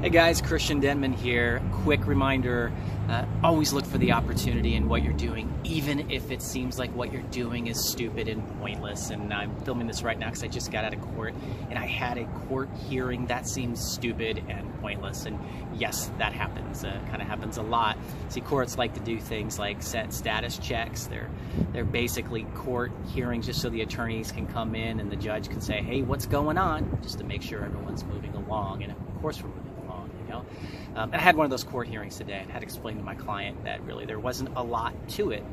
Hey guys, Christian Denman here. Quick reminder, always look for the opportunity in what you're doing, even if it seems like what you're doing is stupid and pointless. And I'm filming this right now because I just got out of court and I had a court hearing that seems stupid and pointless. And yes, that happens. Kind of happens a lot. See, courts like to do things like set status checks. They're basically court hearings just so the attorneys can come in and the judge can say, hey, what's going on? Just to make sure everyone's moving along. And of course we're moving along, you know. And I had one of those court hearings today and had to explain to my client that really there wasn't a lot to it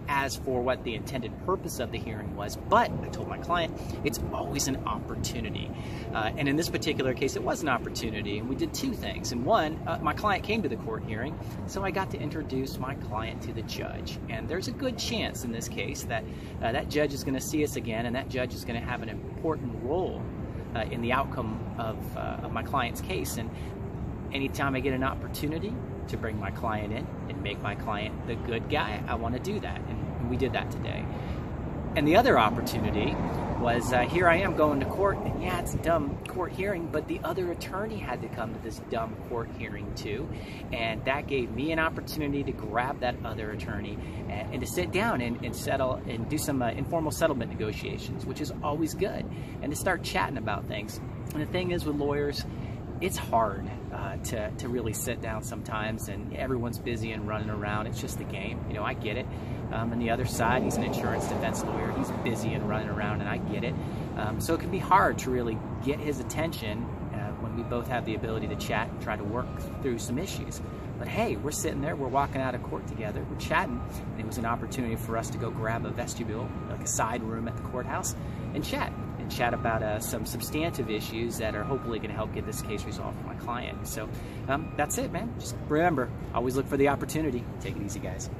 as for what the intended purpose of the hearing was, but I told my client it's always an opportunity. And in this particular case, it was an opportunity, and we did two things. And one, my client came to the court hearing, so I got to introduce my client to the judge. And there's a good chance in this case that that judge is going to see us again, and that judge is going to have an important role in the outcome of my client's case. And anytime I get an opportunity to bring my client in and make my client the good guy, I want to do that, and we did that today. And the other opportunity was here I am going to court, and yeah, it's a dumb court hearing, but the other attorney had to come to this dumb court hearing too, and that gave me an opportunity to grab that other attorney and to sit down and settle and do some informal settlement negotiations, which is always good, and to start chatting about things. And the thing is with lawyers, it's hard to really sit down sometimes, and everyone's busy and running around. It's just the game, you know. I get it. On the other side, he's an insurance defense lawyer. He's busy and running around, and I get it. So it can be hard to really get his attention when we both have the ability to chat and try to work through some issues. But hey, we're sitting there, we're walking out of court together, we're chatting, and it was an opportunity for us to go grab a vestibule, like a side room at the courthouse, and chat about some substantive issues that are hopefully going to help get this case resolved for my client. So that's it, man. Just remember, always look for the opportunity. Take it easy, guys.